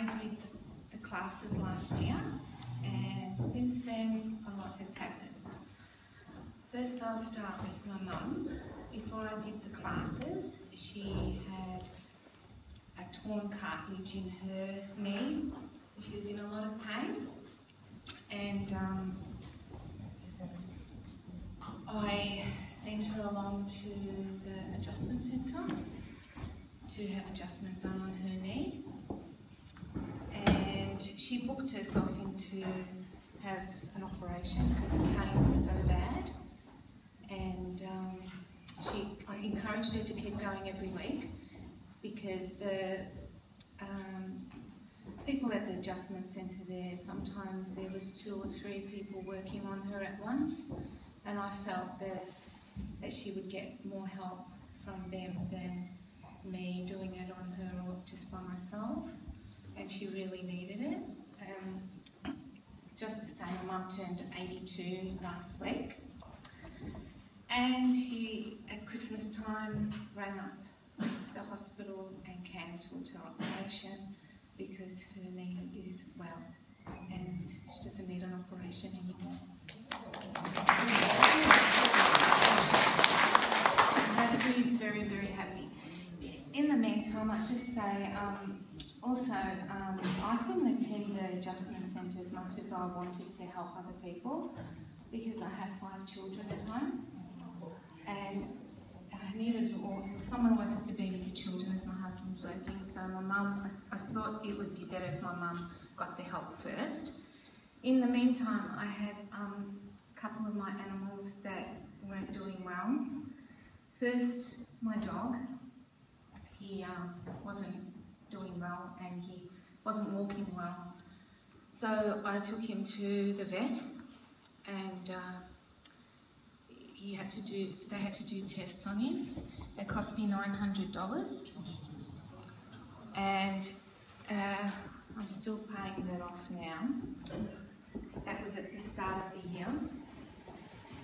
did the classes last year, and since then a lot has happened. First I'll start with my mum. Before I did the classes, she had a torn cartilage in her knee. She was in a lot of pain, and I sent her along to the adjustment centre to have adjustment done on her knee, and she booked herself in to have an operation because the pain was so bad, and I encouraged her to keep going every week because the people at the adjustment centre there, sometimes there was 2 or 3 people working on her at once, and I felt that she would get more help from them than me doing it on her or just by myself, and she really needed it. Just to say, my mum turned 82 last week, and she, at Christmas time, rang up the hospital and cancelled her operation because her knee is well and she doesn't need an operation anymore. She's very, very happy. In the meantime, I'd just say, I couldn't attend the adjustment centre as much as I wanted to help other people because I have 5 children at home, and I needed someone was to be with the children as my husband's working. So my mum, I thought it would be better if my mum got the help first. In the meantime, I had a couple of my animals that weren't doing well. First, my dog. He wasn't doing well and he wasn't walking well. So I took him to the vet, and they had to do tests on him. It cost me $900, and I'm still paying that off now. That was at the start of the year,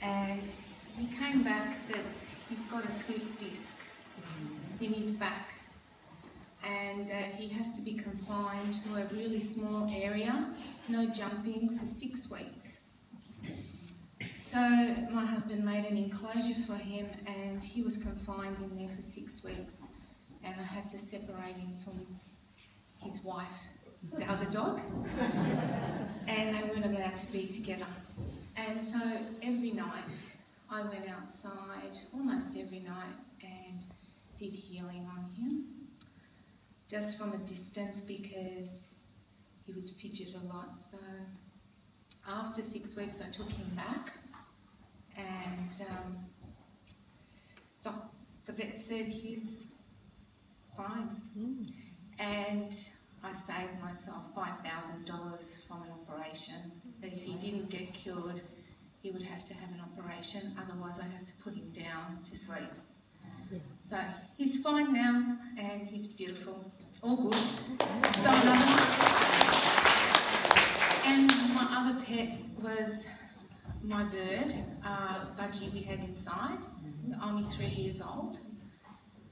and he came back that he's got a slip disc in his back, and that he has to be confined to a really small area, no jumping, for 6 weeks. So my husband made an enclosure for him, and he was confined in there for 6 weeks, and I had to separate him from his wife, the other dog, and they weren't allowed to be together. And so every night I went outside, almost every night, and did healing on him, just from a distance because he would fidget a lot. So after 6 weeks I took him back, and the vet said he's fine. And I saved myself $5,000 from an operation, that if he didn't get cured, he would have to have an operation, otherwise I'd have to put him down to sleep. So he's fine now, and he's beautiful, all good. So and my other pet was my bird, Budgie, we had inside, only 3 years old,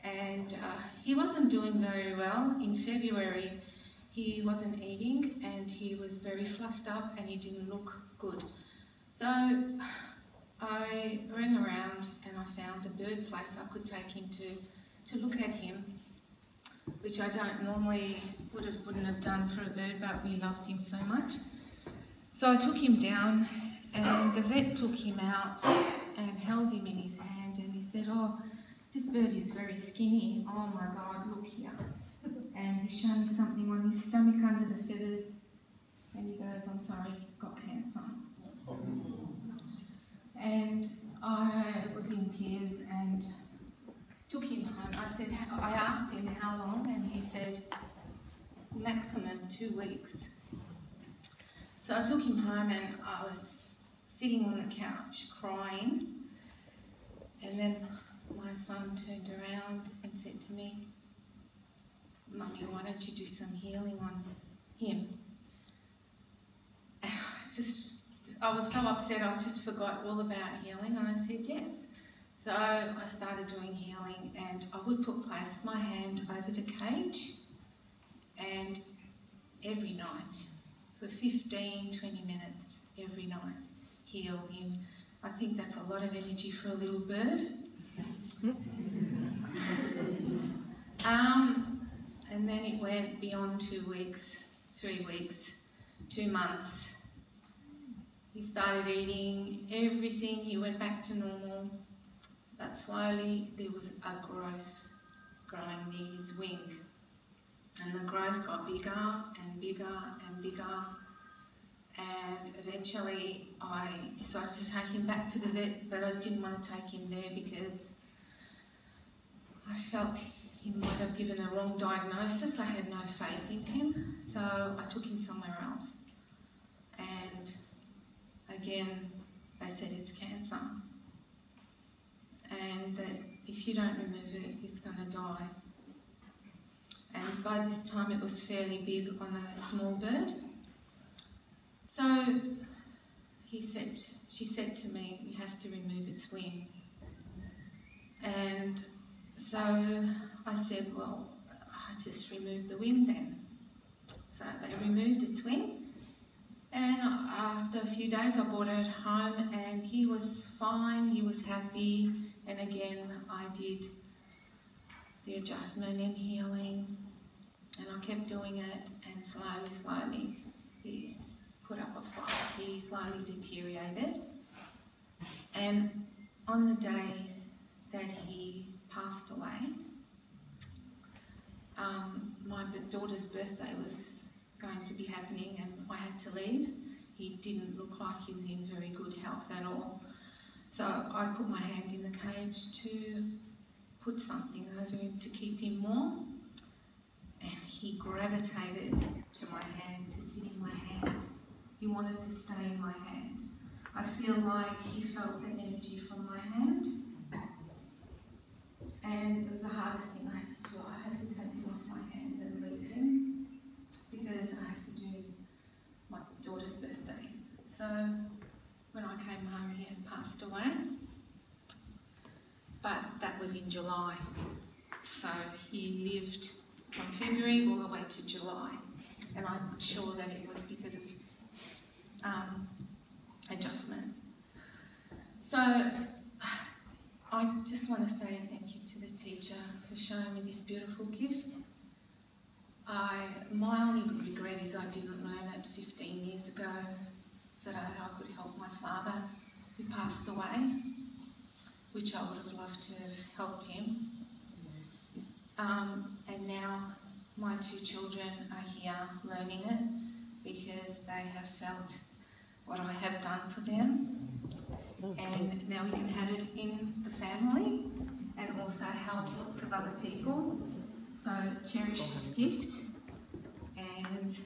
and he wasn't doing very well. In February he wasn't eating, and he was very fluffed up, and he didn't look good. So I rang around and I found a bird place I could take him to look at him, which I don't normally wouldn't have done for a bird, but we loved him so much. So I took him down, and the vet took him out and held him in his hand, and he said, "Oh, this bird is very skinny. Oh my God, look here." And he showed me something on his stomach under the feathers, and he goes, "I'm sorry, he's got cancer." And I was in tears and took him home. I asked him how long, and he said maximum 2 weeks. So I took him home, and I was sitting on the couch crying, and then my son turned around and said to me, "Mummy, why don't you do some healing on him?" And I was so upset, I just forgot all about healing, and I said yes. So I started doing healing, and I would place my hand over the cage, and every night for 15, 20 minutes every night. Heal him. I think that's a lot of energy for a little bird. And then it went beyond 2 weeks, 3 weeks, 2 months. He started eating everything, he went back to normal, but slowly there was a growth growing near his wing. And the growth got bigger and bigger and bigger. And eventually I decided to take him back to the vet, but I didn't want to take him there because I felt he might have given a wrong diagnosis. I had no faith in him, so I took him somewhere else. And again, they said it's cancer, and that if you don't remove it, it's going to die. And by this time it was fairly big on a small bird. So she said to me, you have to remove its wing. And so I said, well, I just removed the wing then. So they removed its wing, and after a few days I brought it home and he was fine, he was happy, and again I did the adjustment and healing, and I kept doing it, and slowly he's put up a fight. He slowly deteriorated, and on the day that he passed away, my daughter's birthday was going to be happening and I had to leave. He didn't look like he was in very good health at all. So I put my hand in the cage to put something over him to keep him warm, and he gravitated to my hand, to sit in my hand. He wanted to stay in my hand. I feel like he felt the energy from my hand, and it was the hardest thing I had to do. I had to take him off my hand and leave him because I had to do my daughter's birthday. So when I came home, he had passed away, but that was in July. So he lived from February all the way to July, and I'm sure that it was because of adjustment. So I just want to say thank you to the teacher for showing me this beautiful gift. My only regret is I didn't learn it 15 years ago so that I could help my father who passed away, which I would have loved to have helped him. And now my 2 children are here learning it because they have felt what I have done for them, and now we can have it in the family and also help lots of other people. So cherish this gift, and